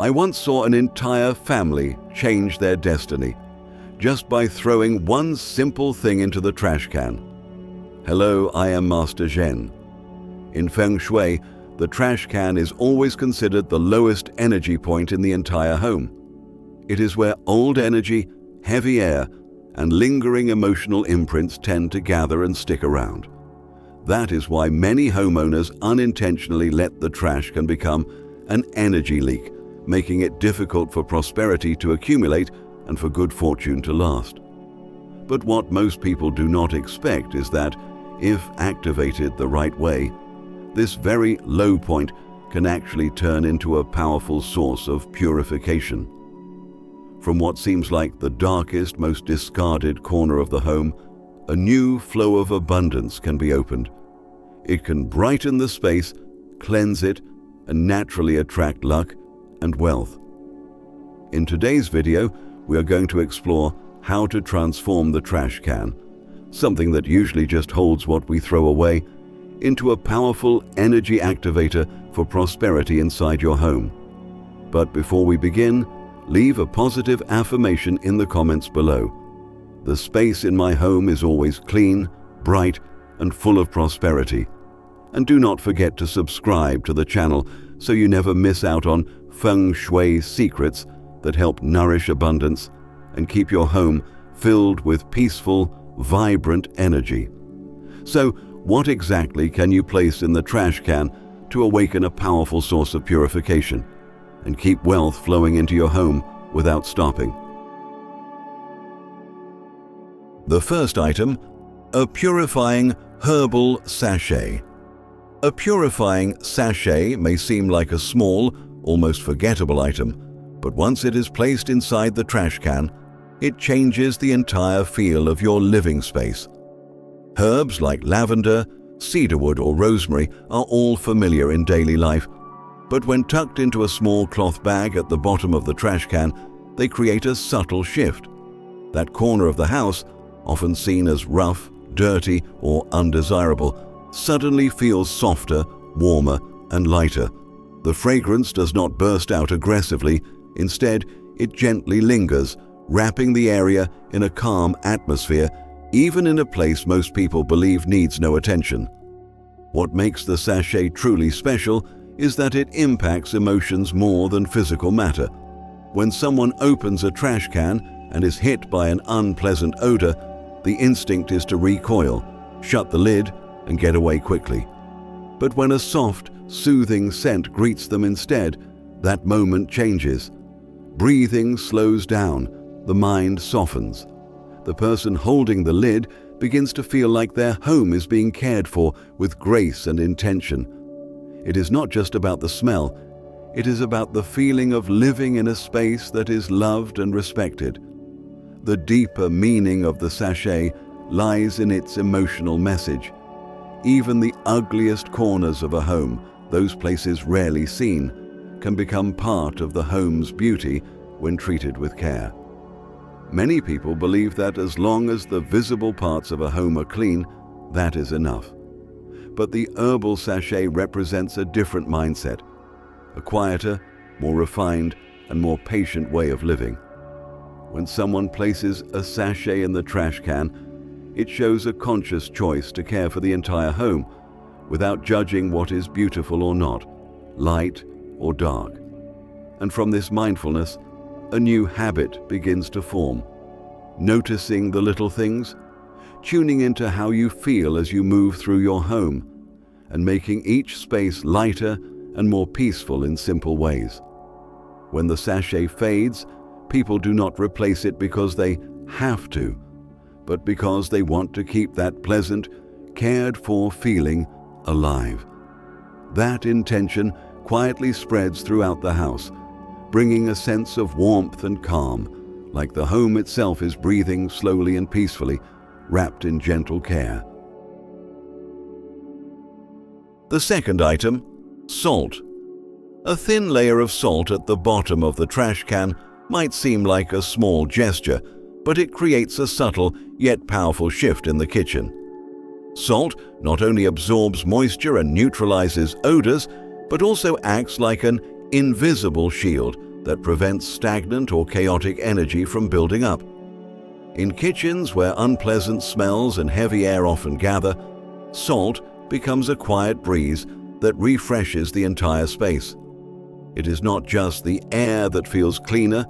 I once saw an entire family change their destiny just by throwing one simple thing into the trash can. Hello, I am Master Zhen. In Feng Shui, the trash can is always considered the lowest energy point in the entire home. It is where old energy, heavy air, and lingering emotional imprints tend to gather and stick around. That is why many homeowners unintentionally let the trash can become an energy leak, making it difficult for prosperity to accumulate and for good fortune to last. But what most people do not expect is that, if activated the right way, this very low point can actually turn into a powerful source of purification. From what seems like the darkest, most discarded corner of the home, a new flow of abundance can be opened. It can brighten the space, cleanse it, and naturally attract luck and wealth. In today's video, we are going to explore how to transform the trash can, something that usually just holds what we throw away, into a powerful energy activator for prosperity inside your home. But before we begin, leave a positive affirmation in the comments below. The space in my home is always clean, bright, and full of prosperity. And do not forget to subscribe to the channel so you never miss out on Feng Shui secrets that help nourish abundance and keep your home filled with peaceful, vibrant energy. So, what exactly can you place in the trash can to awaken a powerful source of purification and keep wealth flowing into your home without stopping? The first item, a purifying herbal sachet. A purifying sachet may seem like a small, almost forgettable item, but once it is placed inside the trash can, it changes the entire feel of your living space. Herbs like lavender, cedarwood, or rosemary are all familiar in daily life, but when tucked into a small cloth bag at the bottom of the trash can, they create a subtle shift. That corner of the house, often seen as rough, dirty, or undesirable, suddenly feels softer, warmer, and lighter. The fragrance does not burst out aggressively. Instead, it gently lingers, wrapping the area in a calm atmosphere, even in a place most people believe needs no attention. What makes the sachet truly special is that it impacts emotions more than physical matter. When someone opens a trash can and is hit by an unpleasant odor, the instinct is to recoil, shut the lid, and get away quickly. But when a soft, soothing scent greets them instead, that moment changes. Breathing slows down, the mind softens. The person holding the lid begins to feel like their home is being cared for with grace and intention. It is not just about the smell, it is about the feeling of living in a space that is loved and respected. The deeper meaning of the sachet lies in its emotional message. Even the ugliest corners of a home, those places rarely seen, can become part of the home's beauty when treated with care. Many people believe that as long as the visible parts of a home are clean, that is enough. But the herbal sachet represents a different mindset, a quieter, more refined, and more patient way of living. When someone places a sachet in the trash can, it shows a conscious choice to care for the entire home, without judging what is beautiful or not, light or dark. And from this mindfulness, a new habit begins to form. Noticing the little things, tuning into how you feel as you move through your home, and making each space lighter and more peaceful in simple ways. When the sachet fades, people do not replace it because they have to, but because they want to keep that pleasant, cared-for feeling alive. That intention quietly spreads throughout the house, bringing a sense of warmth and calm, like the home itself is breathing slowly and peacefully, wrapped in gentle care. The second item, salt. A thin layer of salt at the bottom of the trash can might seem like a small gesture, but it creates a subtle yet powerful shift in the kitchen. Salt not only absorbs moisture and neutralizes odors, but also acts like an invisible shield, that prevents stagnant or chaotic energy from building up. In kitchens where unpleasant smells and heavy air often gather, salt becomes a quiet breeze that refreshes the entire space. It is not just the air that feels cleaner,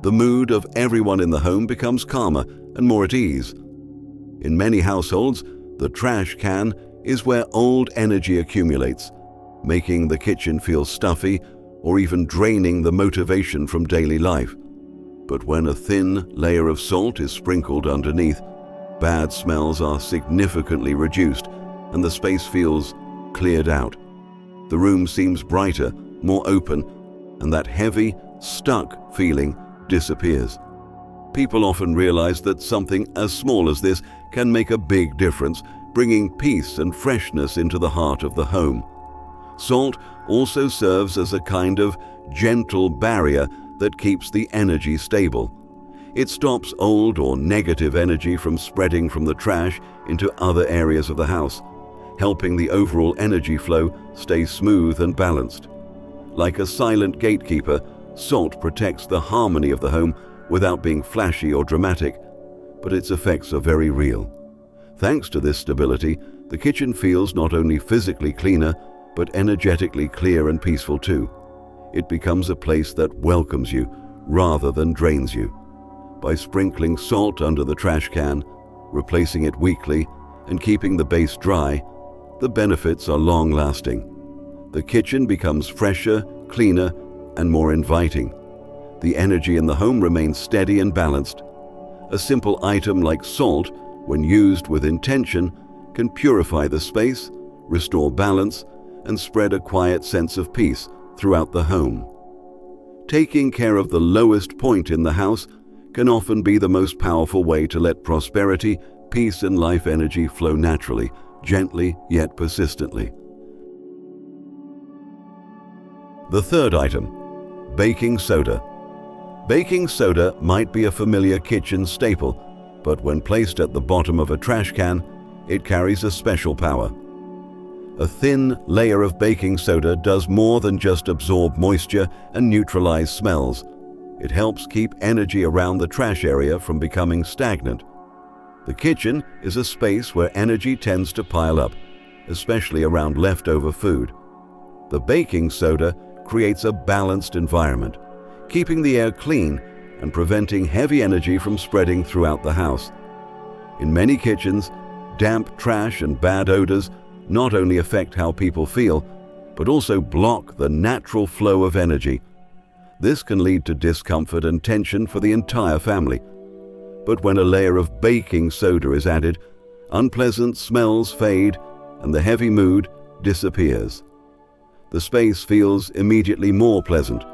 the mood of everyone in the home becomes calmer and more at ease. In many households, the trash can is where old energy accumulates, making the kitchen feel stuffy or even draining the motivation from daily life. But when a thin layer of salt is sprinkled underneath, bad smells are significantly reduced and the space feels cleared out. The room seems brighter, more open, and that heavy, stuck feeling disappears. People often realize that something as small as this can make a big difference, bringing peace and freshness into the heart of the home. Salt also serves as a kind of gentle barrier that keeps the energy stable. It stops old or negative energy from spreading from the trash into other areas of the house, helping the overall energy flow stay smooth and balanced. Like a silent gatekeeper, salt protects the harmony of the home without being flashy or dramatic, but its effects are very real. Thanks to this stability, the kitchen feels not only physically cleaner, but energetically clear and peaceful too. It becomes a place that welcomes you rather than drains you. By sprinkling salt under the trash can, replacing it weekly, and keeping the base dry, the benefits are long-lasting. The kitchen becomes fresher, cleaner, and more inviting. The energy in the home remains steady and balanced. A simple item like salt, when used with intention, can purify the space, restore balance, and spread a quiet sense of peace throughout the home. Taking care of the lowest point in the house can often be the most powerful way to let prosperity, peace, and life energy flow naturally, gently yet persistently. The third item, baking soda. Baking soda might be a familiar kitchen staple, but when placed at the bottom of a trash can, it carries a special power. A thin layer of baking soda does more than just absorb moisture and neutralize smells. It helps keep energy around the trash area from becoming stagnant. The kitchen is a space where energy tends to pile up, especially around leftover food. The baking soda creates a balanced environment, keeping the air clean and preventing heavy energy from spreading throughout the house. In many kitchens, damp trash and bad odors not only affect how people feel, but also block the natural flow of energy. This can lead to discomfort and tension for the entire family. But when a layer of baking soda is added, unpleasant smells fade and the heavy mood disappears. The space feels immediately more pleasant.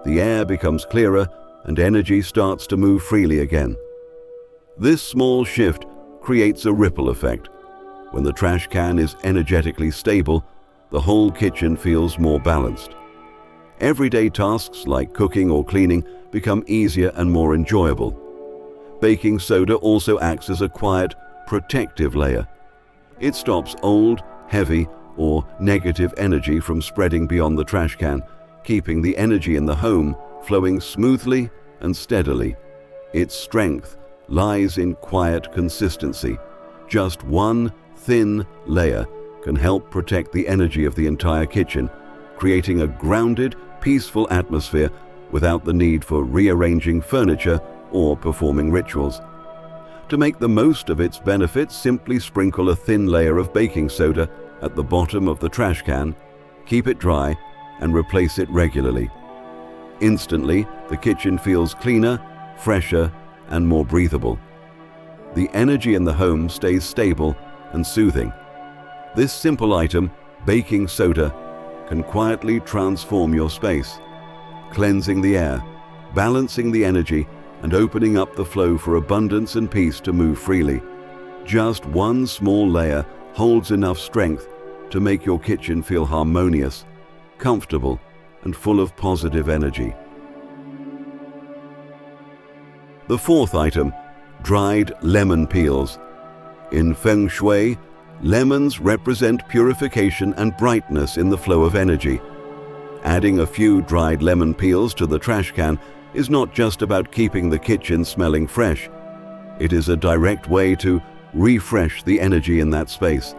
The air becomes clearer and energy starts to move freely again. This small shift creates a ripple effect. When the trash can is energetically stable, the whole kitchen feels more balanced. Everyday tasks like cooking or cleaning become easier and more enjoyable. Baking soda also acts as a quiet, protective layer. It stops old, heavy, or negative energy from spreading beyond the trash can, keeping the energy in the home flowing smoothly and steadily. Its strength lies in quiet consistency. Just one thin layer can help protect the energy of the entire kitchen, creating a grounded, peaceful atmosphere without the need for rearranging furniture or performing rituals. To make the most of its benefits, simply sprinkle a thin layer of baking soda at the bottom of the trash can, keep it dry, and replace it regularly. Instantly, the kitchen feels cleaner, fresher, and more breathable. The energy in the home stays stable and soothing. This simple item, baking soda, can quietly transform your space, cleansing the air, balancing the energy, and opening up the flow for abundance and peace to move freely. Just one small layer holds enough strength to make your kitchen feel harmonious, comfortable, and full of positive energy. The fourth item, dried lemon peels. In Feng Shui, lemons represent purification and brightness in the flow of energy. Adding a few dried lemon peels to the trash can is not just about keeping the kitchen smelling fresh. It is a direct way to refresh the energy in that space.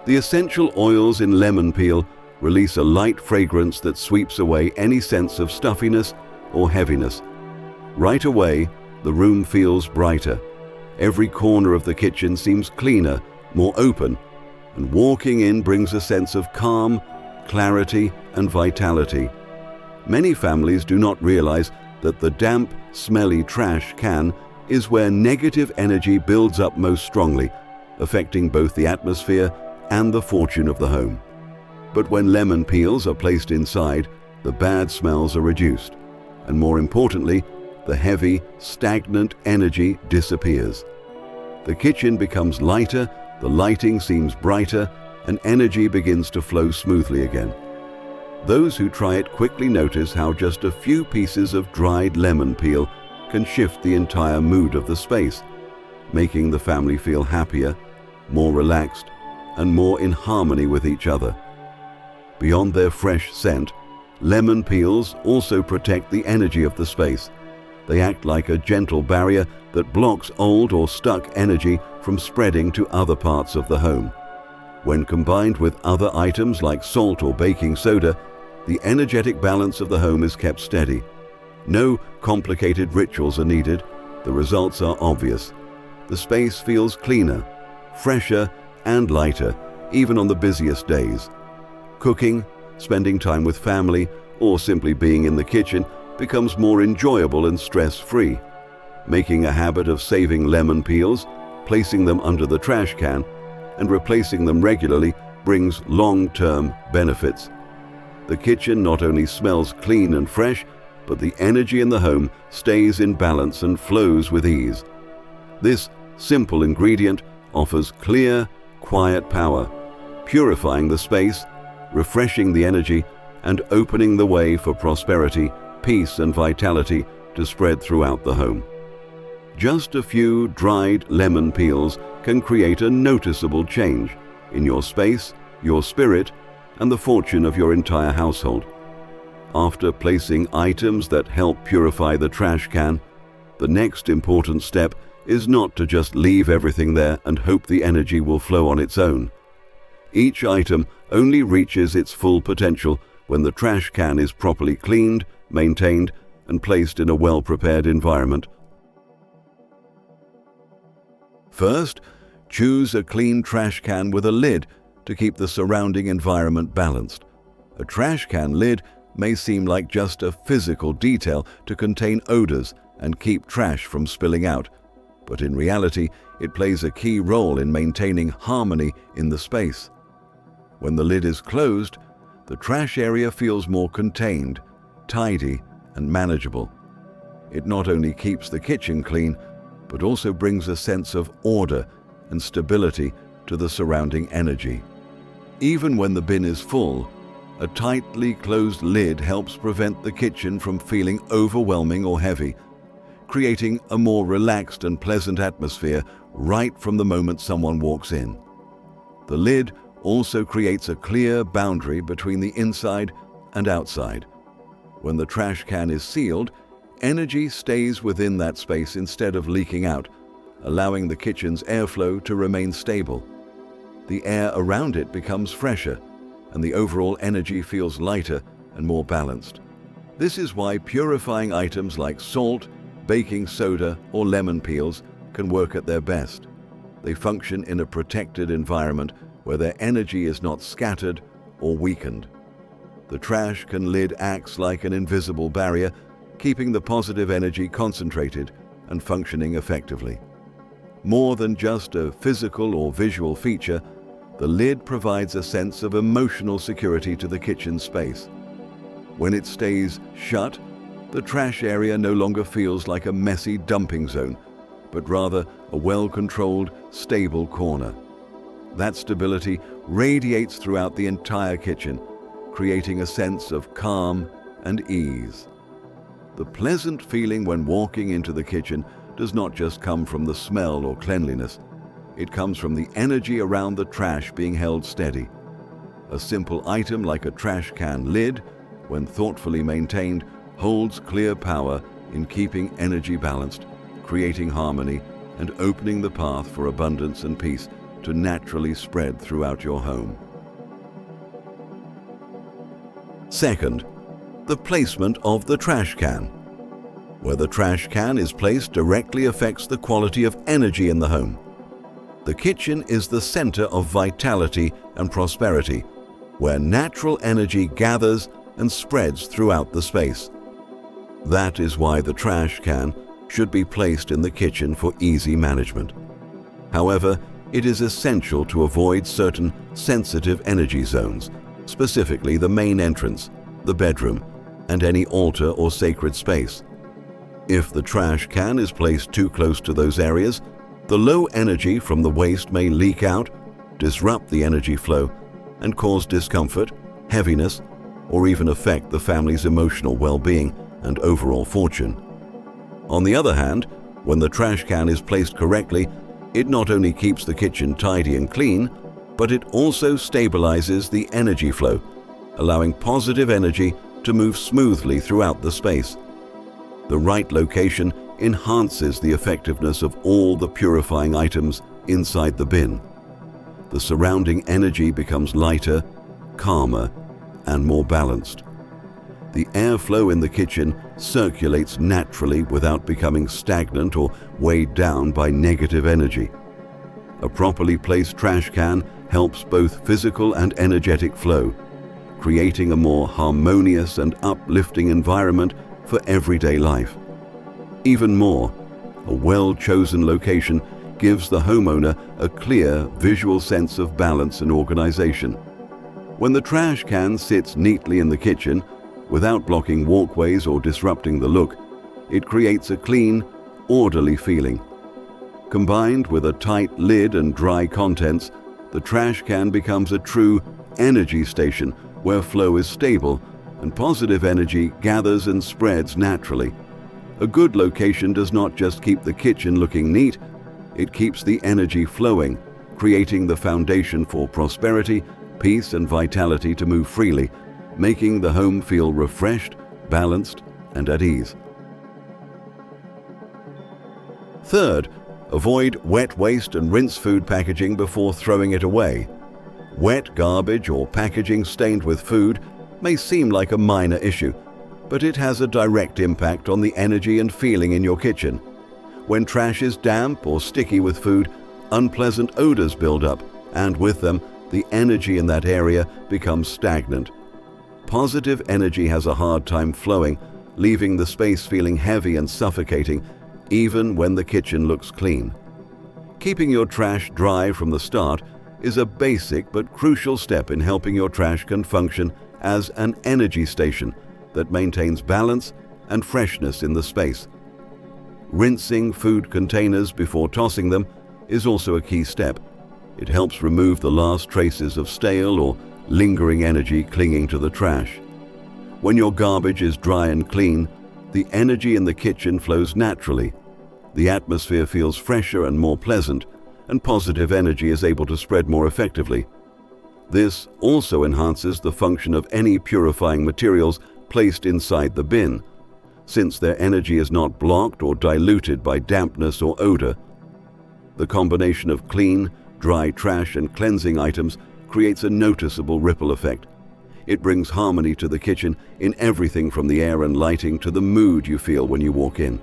The essential oils in lemon peel release a light fragrance that sweeps away any sense of stuffiness or heaviness. Right away, the room feels brighter. Every corner of the kitchen seems cleaner, more open, and walking in brings a sense of calm, clarity, and vitality. Many families do not realize that the damp, smelly trash can is where negative energy builds up most strongly, affecting both the atmosphere and the fortune of the home. But when lemon peels are placed inside, the bad smells are reduced, and more importantly, the heavy, stagnant energy disappears. The kitchen becomes lighter, the lighting seems brighter, and energy begins to flow smoothly again. Those who try it quickly notice how just a few pieces of dried lemon peel can shift the entire mood of the space, making the family feel happier, more relaxed, and more in harmony with each other. Beyond their fresh scent, lemon peels also protect the energy of the space. They act like a gentle barrier that blocks old or stuck energy from spreading to other parts of the home. When combined with other items like salt or baking soda, the energetic balance of the home is kept steady. No complicated rituals are needed. The results are obvious. The space feels cleaner, fresher, and lighter, even on the busiest days. Cooking, spending time with family, or simply being in the kitchen becomes more enjoyable and stress-free. Making a habit of saving lemon peels, placing them under the trash can, and replacing them regularly brings long-term benefits. The kitchen not only smells clean and fresh, but the energy in the home stays in balance and flows with ease. This simple ingredient offers clear, quiet power, purifying the space, refreshing the energy, and opening the way for prosperity, peace, and vitality to spread throughout the home. Just a few dried lemon peels can create a noticeable change in your space, your spirit, and the fortune of your entire household. After placing items that help purify the trash can, the next important step is not to just leave everything there and hope the energy will flow on its own. Each item only reaches its full potential when the trash can is properly cleaned, maintained, and placed in a well-prepared environment. First, choose a clean trash can with a lid to keep the surrounding environment balanced. A trash can lid may seem like just a physical detail to contain odors and keep trash from spilling out, but in reality, it plays a key role in maintaining harmony in the space. When the lid is closed, the trash area feels more contained, tidy, and manageable. It not only keeps the kitchen clean, but also brings a sense of order and stability to the surrounding energy. Even when the bin is full, a tightly closed lid helps prevent the kitchen from feeling overwhelming or heavy, creating a more relaxed and pleasant atmosphere right from the moment someone walks in. The lid also creates a clear boundary between the inside and outside. When the trash can is sealed, energy stays within that space instead of leaking out, allowing the kitchen's airflow to remain stable. The air around it becomes fresher, and the overall energy feels lighter and more balanced. This is why purifying items like salt, baking soda, or lemon peels can work at their best. They function in a protected environment where their energy is not scattered or weakened. The trash can lid acts like an invisible barrier, keeping the positive energy concentrated and functioning effectively. More than just a physical or visual feature, the lid provides a sense of emotional security to the kitchen space. When it stays shut, the trash area no longer feels like a messy dumping zone, but rather a well-controlled, stable corner. That stability radiates throughout the entire kitchen, creating a sense of calm and ease. The pleasant feeling when walking into the kitchen does not just come from the smell or cleanliness. It comes from the energy around the trash being held steady. A simple item like a trash can lid, when thoughtfully maintained, holds clear power in keeping energy balanced, creating harmony, and opening the path for abundance and peace to naturally spread throughout your home. Second, the placement of the trash can. Where the trash can is placed directly affects the quality of energy in the home. The kitchen is the center of vitality and prosperity, where natural energy gathers and spreads throughout the space. That is why the trash can should be placed in the kitchen for easy management. However, it is essential to avoid certain sensitive energy zones, specifically the main entrance, the bedroom, and any altar or sacred space. If the trash can is placed too close to those areas, the low energy from the waste may leak out, disrupt the energy flow, and cause discomfort, heaviness, or even affect the family's emotional well-being and overall fortune. On the other hand, when the trash can is placed correctly, it not only keeps the kitchen tidy and clean, but it also stabilizes the energy flow, allowing positive energy to move smoothly throughout the space. The right location enhances the effectiveness of all the purifying items inside the bin. The surrounding energy becomes lighter, calmer, and more balanced. The airflow in the kitchen circulates naturally without becoming stagnant or weighed down by negative energy. A properly placed trash can helps both physical and energetic flow, creating a more harmonious and uplifting environment for everyday life. Even more, a well-chosen location gives the homeowner a clear visual sense of balance and organization. When the trash can sits neatly in the kitchen, without blocking walkways or disrupting the look, it creates a clean, orderly feeling. Combined with a tight lid and dry contents, the trash can becomes a true energy station where flow is stable and positive energy gathers and spreads naturally. A good location does not just keep the kitchen looking neat, it keeps the energy flowing, creating the foundation for prosperity, peace, and vitality to move freely, making the home feel refreshed, balanced, and at ease. Third, avoid wet waste and rinse food packaging before throwing it away. Wet garbage or packaging stained with food may seem like a minor issue, but it has a direct impact on the energy and feeling in your kitchen. When trash is damp or sticky with food, unpleasant odors build up, and with them, the energy in that area becomes stagnant. Positive energy has a hard time flowing, leaving the space feeling heavy and suffocating, even when the kitchen looks clean. Keeping your trash dry from the start is a basic but crucial step in helping your trash can function as an energy station that maintains balance and freshness in the space. Rinsing food containers before tossing them is also a key step. It helps remove the last traces of stale or lingering energy clinging to the trash. When your garbage is dry and clean, the energy in the kitchen flows naturally. The atmosphere feels fresher and more pleasant, and positive energy is able to spread more effectively. This also enhances the function of any purifying materials placed inside the bin, since their energy is not blocked or diluted by dampness or odor. The combination of clean, dry trash and cleansing items creates a noticeable ripple effect. It brings harmony to the kitchen in everything from the air and lighting to the mood you feel when you walk in.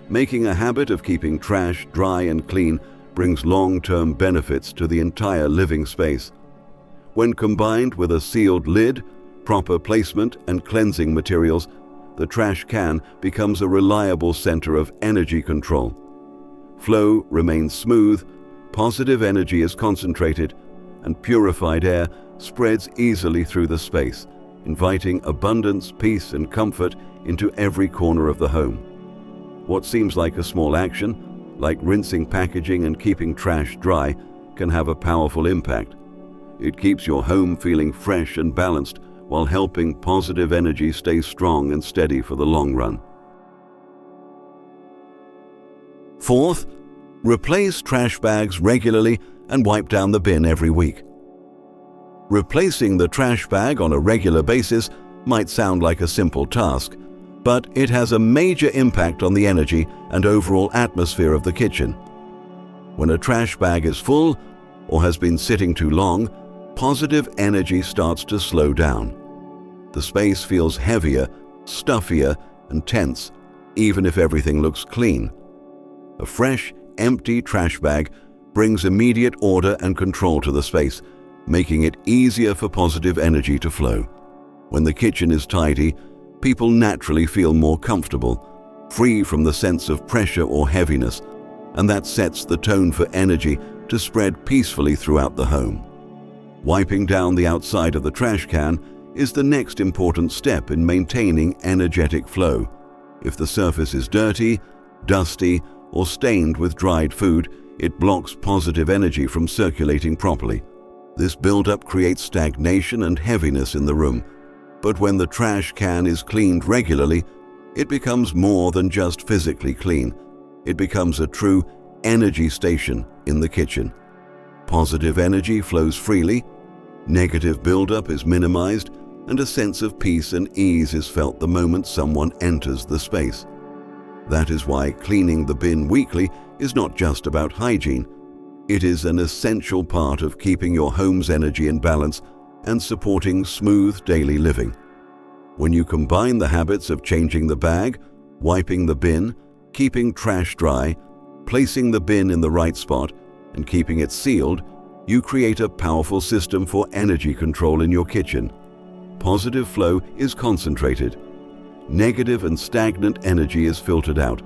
Making a habit of keeping trash dry and clean brings long-term benefits to the entire living space. When combined with a sealed lid, proper placement, and cleansing materials, the trash can becomes a reliable center of energy control. Flow remains smooth, positive energy is concentrated, and purified air spreads easily through the space, inviting abundance, peace, and comfort into every corner of the home. What seems like a small action, like rinsing packaging and keeping trash dry, can have a powerful impact. It keeps your home feeling fresh and balanced while helping positive energy stay strong and steady for the long run. Fourth, replace trash bags regularly and wipe down the bin every week. Replacing the trash bag on a regular basis might sound like a simple task, but it has a major impact on the energy and overall atmosphere of the kitchen. When a trash bag is full or has been sitting too long, positive energy starts to slow down. The space feels heavier, stuffier, and tense, even if everything looks clean. A fresh, empty trash bag brings immediate order and control to the space, making it easier for positive energy to flow. When the kitchen is tidy, people naturally feel more comfortable, free from the sense of pressure or heaviness, and that sets the tone for energy to spread peacefully throughout the home. Wiping down the outside of the trash can is the next important step in maintaining energetic flow. If the surface is dirty, dusty, or stained with dried food, it blocks positive energy from circulating properly. This buildup creates stagnation and heaviness in the room. But when the trash can is cleaned regularly, it becomes more than just physically clean. It becomes a true energy station in the kitchen. Positive energy flows freely, negative buildup is minimized, and a sense of peace and ease is felt the moment someone enters the space. That is why cleaning the bin weekly is not just about hygiene. It is an essential part of keeping your home's energy in balance and supporting smooth daily living. When you combine the habits of changing the bag, wiping the bin, keeping trash dry, placing the bin in the right spot, and keeping it sealed, you create a powerful system for energy control in your kitchen. Positive flow is concentrated. Negative and stagnant energy is filtered out.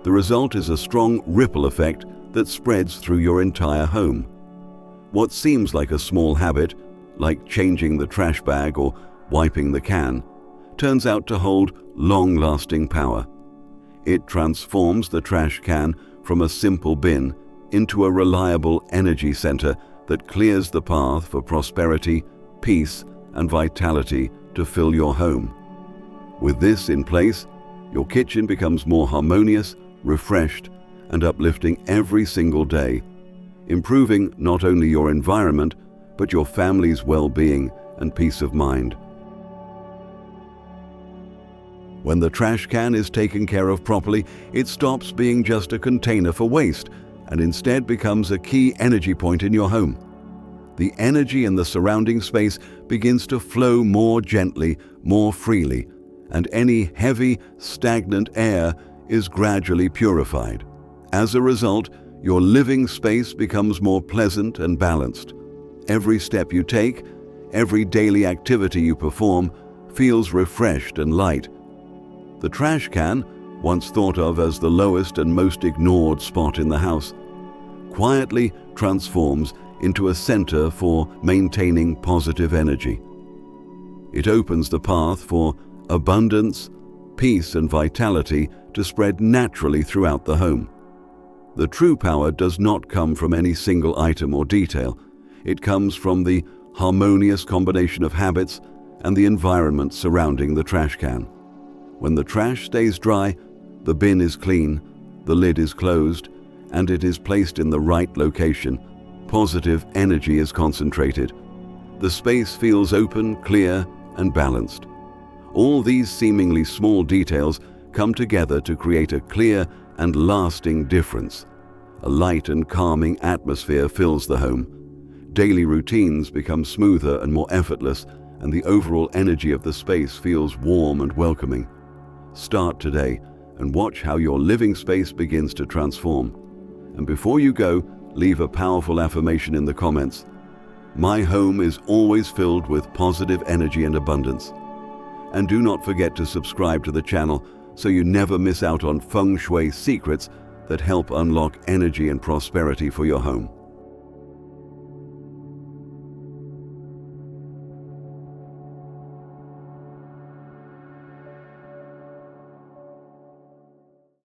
The result is a strong ripple effect that spreads through your entire home. What seems like a small habit, like changing the trash bag or wiping the can, turns out to hold long-lasting power. It transforms the trash can from a simple bin into a reliable energy center that clears the path for prosperity, peace, and vitality to fill your home. With this in place, your kitchen becomes more harmonious, refreshed, and uplifting every single day, improving not only your environment, but your family's well-being and peace of mind. When the trash can is taken care of properly, it stops being just a container for waste and instead becomes a key energy point in your home. The energy in the surrounding space begins to flow more gently, more freely, and any heavy, stagnant air is gradually purified. As a result, your living space becomes more pleasant and balanced. Every step you take, every daily activity you perform, feels refreshed and light. The trash can, once thought of as the lowest and most ignored spot in the house, quietly transforms into a center for maintaining positive energy. It opens the path for abundance, peace, and vitality to spread naturally throughout the home. The true power does not come from any single item or detail. It comes from the harmonious combination of habits and the environment surrounding the trash can. When the trash stays dry, the bin is clean, the lid is closed, and it is placed in the right location, positive energy is concentrated. The space feels open, clear, and balanced. All these seemingly small details come together to create a clear and lasting difference. A light and calming atmosphere fills the home. Daily routines become smoother and more effortless, and the overall energy of the space feels warm and welcoming. Start today and watch how your living space begins to transform. And before you go, leave a powerful affirmation in the comments. My home is always filled with positive energy and abundance. And do not forget to subscribe to the channel so you never miss out on Feng Shui secrets that help unlock energy and prosperity for your home.